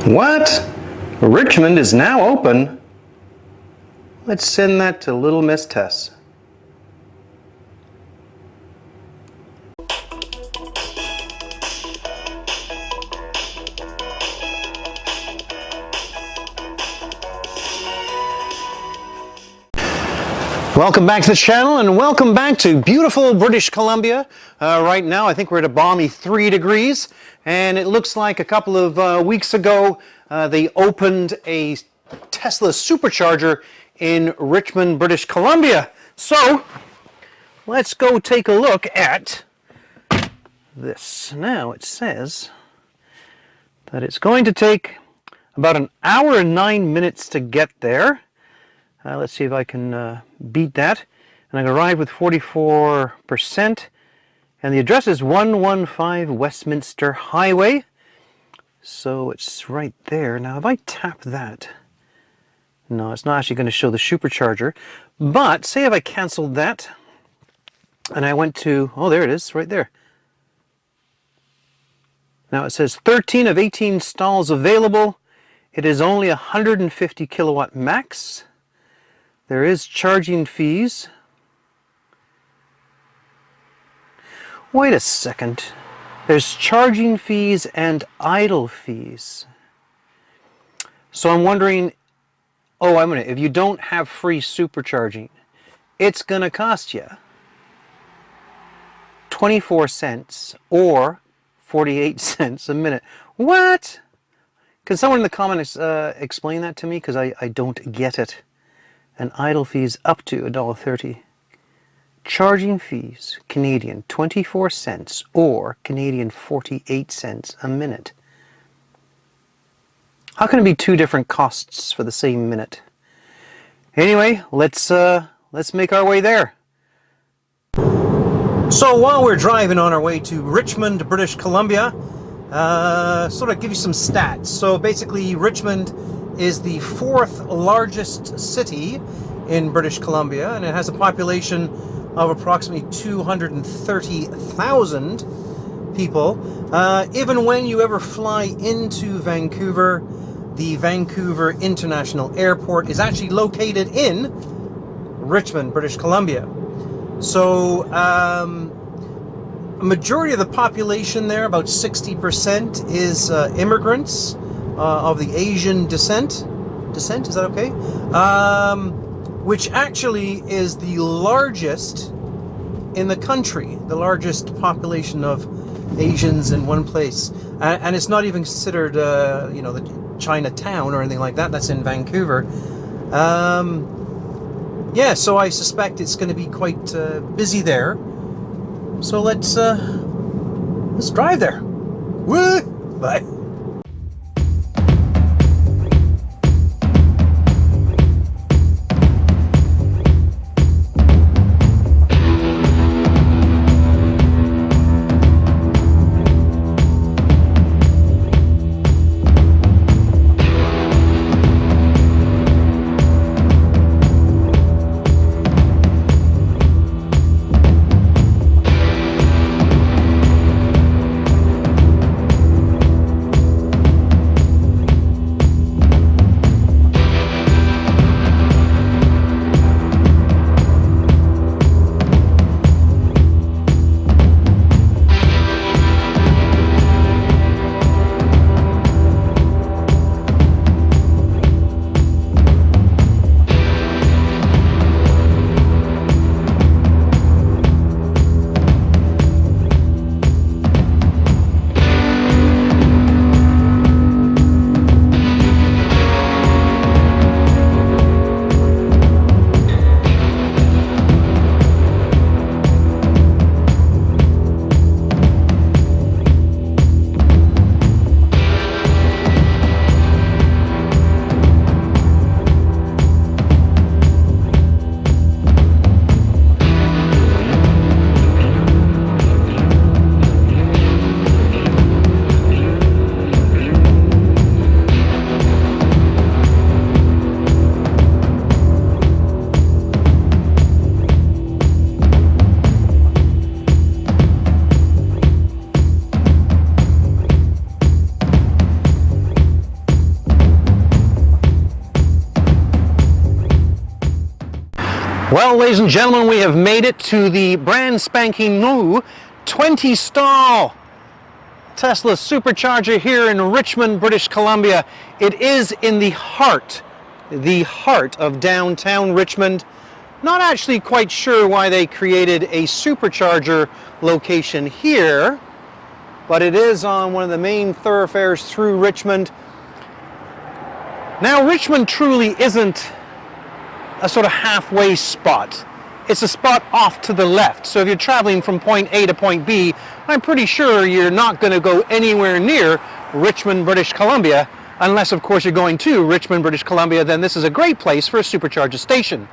What? Richmond is now open? Let's send that to little Miss Tess. Welcome back to the channel and welcome back to beautiful British Columbia. Right now I think we're at a balmy 3 degrees, and it looks like a couple of weeks ago they opened a Tesla Supercharger in Richmond, British Columbia. So let's go take a look at this. Now it says that it's going to take about 1 hour and 9 minutes to get there. Let's see if I can beat that. And I arrived with 44%. And the address is 115 Westminster Highway. So it's right there. Now if I tap that, no, it's not actually going to show the supercharger. But say if I canceled that and I went to, oh, there it is, right there. Now it says 13 of 18 stalls available. It is only 150 kilowatt max. There is charging fees. Wait a second. There's charging fees and idle fees. So I'm wondering, oh, wait a minute, if you don't have free supercharging, it's going to cost you 24 cents or 48 cents a minute. What? Can someone in the comments explain that to me? Because I don't get it. And idle fees up to $1.30. Charging fees, Canadian 24 cents or Canadian 48 cents a minute. How can it be two different costs for the same minute? Anyway, let's make our way there. So while we're driving on our way to Richmond, British Columbia, sort of give you some stats. So basically Richmond is the 4th largest city in British Columbia, and it has a population of approximately 230,000 people. Even when you ever fly into Vancouver, the Vancouver International Airport is actually located in Richmond, British Columbia. So a majority of the population there, about 60%, is immigrants of the Asian descent, is that okay? Which actually is the largest in the country, the largest population of Asians in one place. And it's not even considered, you know, the Chinatown or anything like that. That's in Vancouver. Yeah, so I suspect it's going to be quite busy there. So let's drive there. Woo! Bye. Well, ladies and gentlemen, we have made it to the brand spanking new 20-stall Tesla Supercharger here in Richmond, British Columbia. It is in the heart of downtown Richmond. Not actually quite sure why they created a supercharger location here, but it is on one of the main thoroughfares through Richmond. Now, Richmond truly isn't a sort of halfway spot. It's a spot off to the left. So if you're traveling from point A to point B, I'm pretty sure you're not going to go anywhere near Richmond, British Columbia, unless of course you're going to Richmond, British Columbia. Then this is a great place for a supercharger station.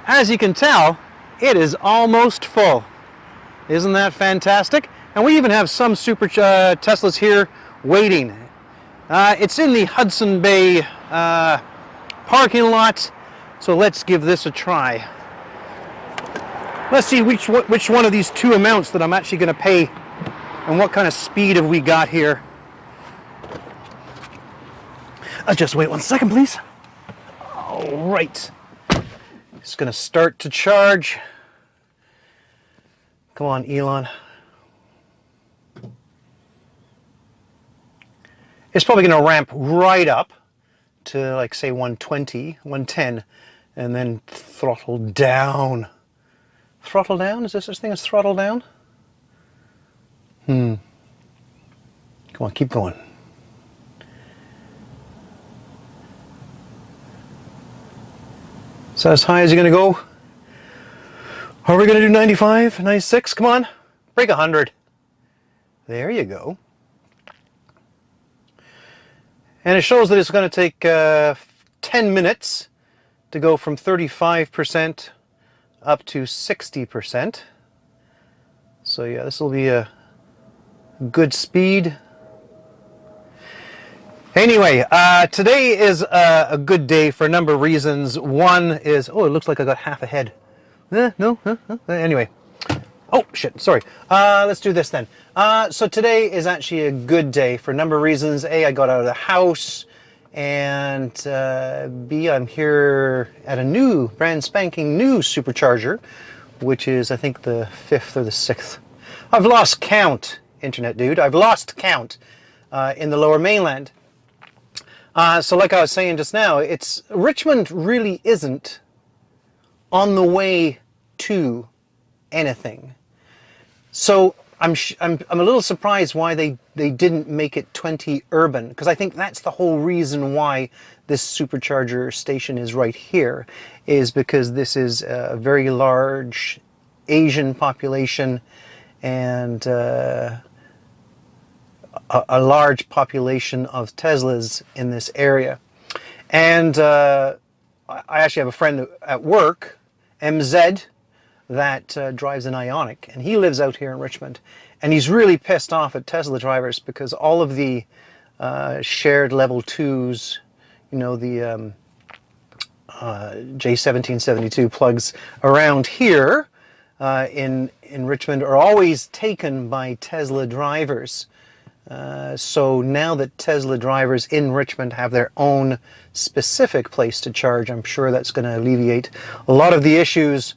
As you can tell, it is almost full. Isn't that fantastic? And we even have some Teslas here waiting. It's in the Hudson Bay parking lot. So let's give this a try. Let's see which one of these two amounts that I'm actually going to pay and what kind of speed have we got here. Just wait 1 second, please. All right. It's going to start to charge. Come on, Elon. It's probably going to ramp right up to, like, say 120, 110, and then throttle down. Throttle down? Is there such thing as throttle down? Come on, keep going. Is that as high as you're going to go? Are we going to do 95, 96? Come on, break 100. There you go. And it shows that it's going to take 10 minutes to go from 35% up to 60%. So yeah, this will be a good speed. Anyway, today is a good day for a number of reasons. One is, oh, it looks like I got half a head. Anyway. Oh, shit, sorry. Let's do this then. So today is actually a good day for a number of reasons. A, I got out of the house, and B, I'm here at a brand spanking new supercharger, which is, I think, the 5th or the 6th. I've lost count, internet dude. I've lost count in the Lower Mainland. So like I was saying just now, Richmond really isn't on the way to anything. So I'm a little surprised why they didn't make it 20 urban, because I think that's the whole reason why this supercharger station is right here, is because this is a very large Asian population and a large population of Teslas in this area. And I actually have a friend at work, MZ, that drives an Ioniq, and he lives out here in Richmond, and he's really pissed off at Tesla drivers because all of the shared level 2s, you know, the J1772 plugs around here in Richmond are always taken by Tesla drivers. So now that Tesla drivers in Richmond have their own specific place to charge, I'm sure that's going to alleviate a lot of the issues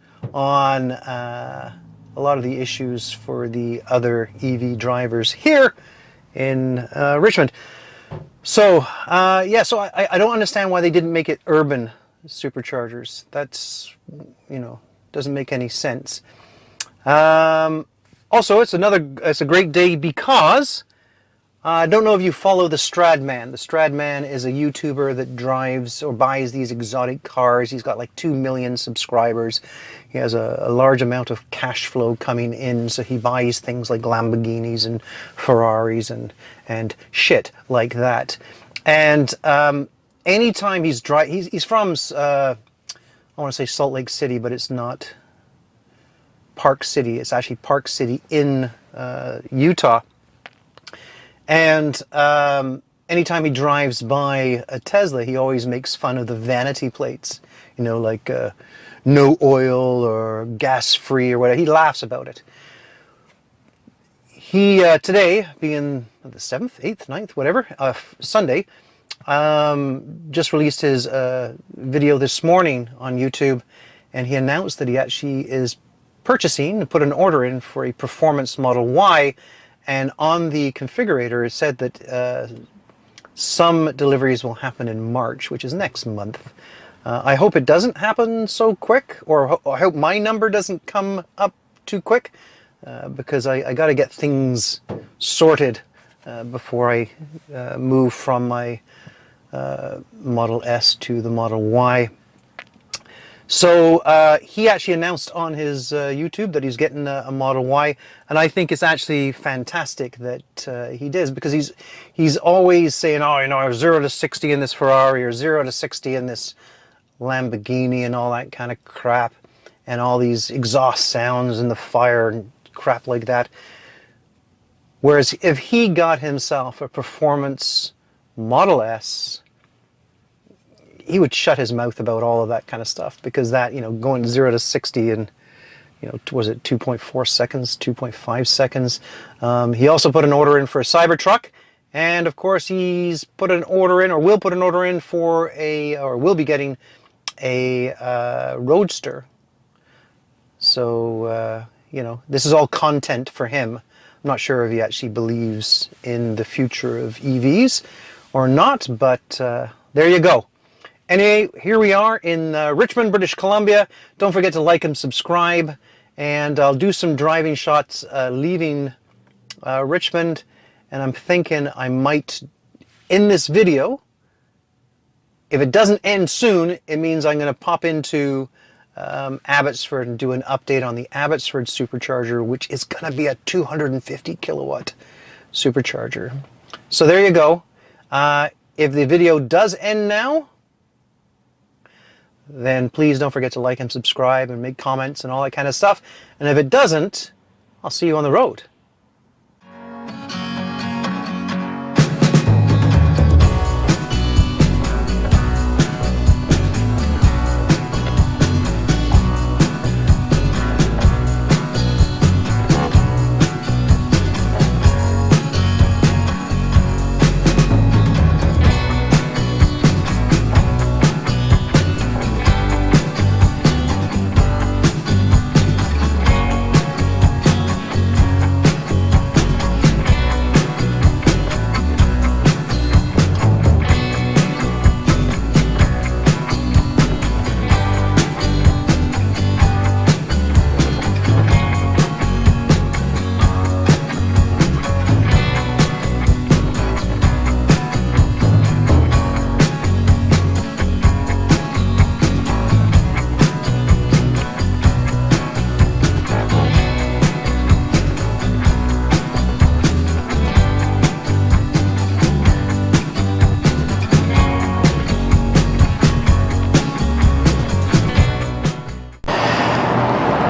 for the other EV drivers here in Richmond. So yeah, so I don't understand why they didn't make it urban superchargers. That's, you know, doesn't make any sense. Also, it's a great day because I don't know if you follow the Stradman. The Stradman is a YouTuber that drives or buys these exotic cars. He's got like 2 million subscribers. He has a large amount of cash flow coming in, so he buys things like Lamborghinis and Ferraris and shit like that. And anytime he's from, I want to say Salt Lake City, but it's not Park City. It's actually Park City in Utah. And anytime he drives by a Tesla, he always makes fun of the vanity plates, you know, like no oil or gas free or whatever. He laughs about it. He, today, being the 7th, 8th, 9th, whatever, Sunday, just released his video this morning on YouTube, and he announced that he actually is purchasing, put an order in for a Performance Model Y, and on the configurator it said that some deliveries will happen in March, which is next month. I hope it doesn't happen so quick, or I hope my number doesn't come up too quick, because I got to get things sorted before I move from my Model S to the Model Y. So he actually announced on his YouTube that he's getting a Model Y, and I think it's actually fantastic that he does, because he's always saying, oh, you know, 0 to 60 in this Ferrari, or 0 to 60 in this Lamborghini, and all that kind of crap, and all these exhaust sounds and the fire and crap like that. Whereas if he got himself a Performance Model S, he would shut his mouth about all of that kind of stuff, because that, you know, going 0 to 60 in, you know, was it 2.4 seconds, 2.5 seconds. He also put an order in for a Cybertruck, and of course he's put an order in, or will put an order in for a, or will be getting a Roadster. So, you know, this is all content for him. I'm not sure if he actually believes in the future of EVs or not, but there you go. Anyway, here we are in Richmond, British Columbia. Don't forget to like and subscribe, and I'll do some driving shots leaving Richmond, and I'm thinking I might, in this video, if it doesn't end soon, it means I'm going to pop into Abbotsford and do an update on the Abbotsford Supercharger, which is going to be a 250 kilowatt supercharger. So there you go. If the video does end now, then please don't forget to like and subscribe and make comments and all that kind of stuff. And if it doesn't, I'll see you on the road.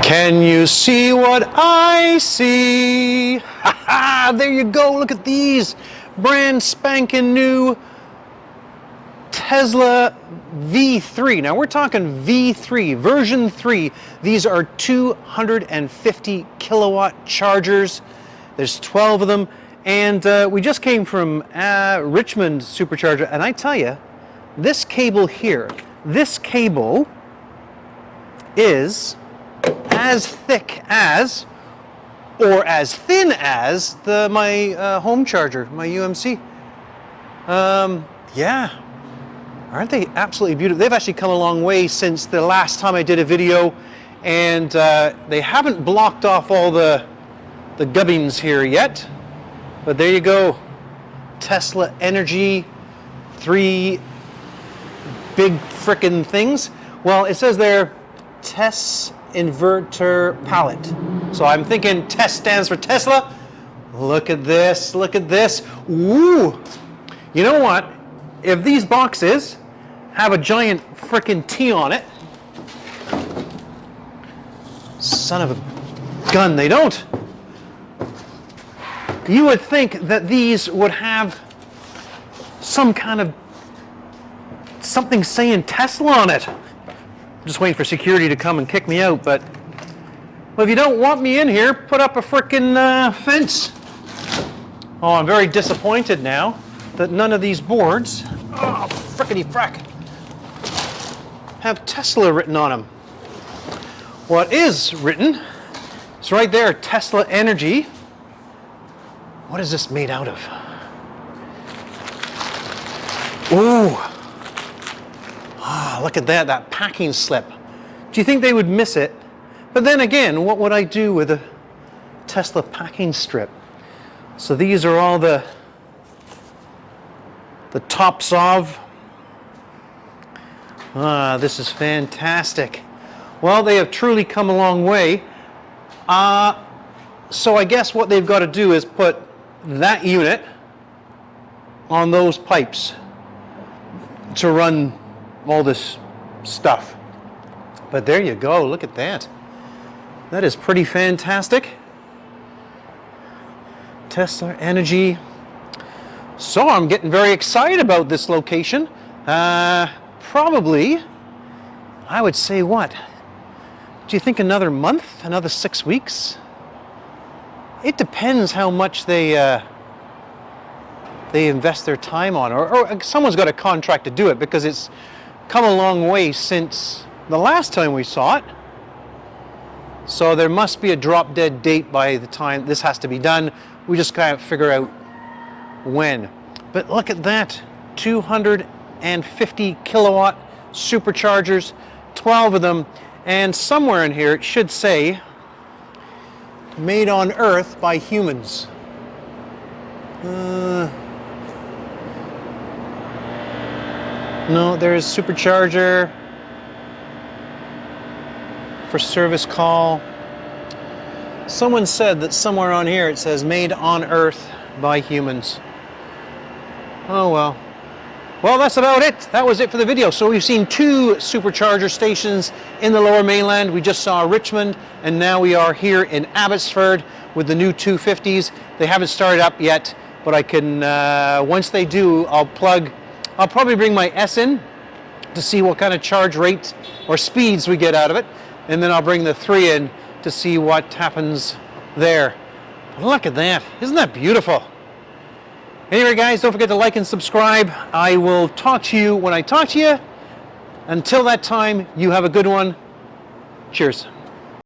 Can you see what I see? Ha ha! There you go. Look at these brand spanking new Tesla V3. Now we're talking V3, version 3. These are 250 kilowatt chargers. There's 12 of them. And we just came from Richmond Supercharger. And I tell you, this cable here, this cable is as thick as, or as thin as, my home charger, my UMC. Yeah, aren't they absolutely beautiful? They've actually come a long way since the last time I did a video, and they haven't blocked off all the gubbins here yet. But there you go, Tesla Energy, 3 big frickin' things. Well, it says there, TESS inverter palette. So I'm thinking TESS stands for Tesla. Look at this, look at this. Woo! You know what? If these boxes have a giant frickin' T on it, son of a gun, they don't. You would think that these would have some kind of something saying Tesla on it. I'm just waiting for security to come and kick me out, but well, if you don't want me in here, put up a frickin' fence. Oh, I'm very disappointed now that none of these boards, oh, frickety frack, have Tesla written on them. what is written. It's right there, Tesla Energy. What is this made out of? Ooh. Ah, look at that, that packing slip. Do you think they would miss it? But then again, what would I do with a Tesla packing strip? So these are all the tops of. Ah, this is fantastic. Well, they have truly come a long way. So I guess what they've got to do is put that unit on those pipes to run all this stuff. But there you go, look at that. That is pretty fantastic. Tesla Energy. So I'm getting very excited about this location. Probably, I would say what? Do you think another month, another 6 weeks? It depends how much they invest their time on, or someone's got a contract to do it, because it's come a long way since the last time we saw it. So there must be a drop dead date by the time this has to be done. We just gotta figure out when. But look at that, 250 kilowatt superchargers, 12 of them, and somewhere in here it should say made on Earth by humans. No, there's supercharger for service call. Someone said that somewhere on here it says made on Earth by humans. Oh well. Well, that's about it. That was it for the video. So we've seen 2 supercharger stations in the Lower Mainland. We just saw Richmond, and now we are here in Abbotsford with the new 250s. They haven't started up yet, but I can, once they do, I'll probably bring my S in to see what kind of charge rate or speeds we get out of it. And then I'll bring the 3 in to see what happens there. Look at that. Isn't that beautiful? Anyway, guys, don't forget to like and subscribe. I will talk to you when I talk to you. Until that time, you have a good one. Cheers.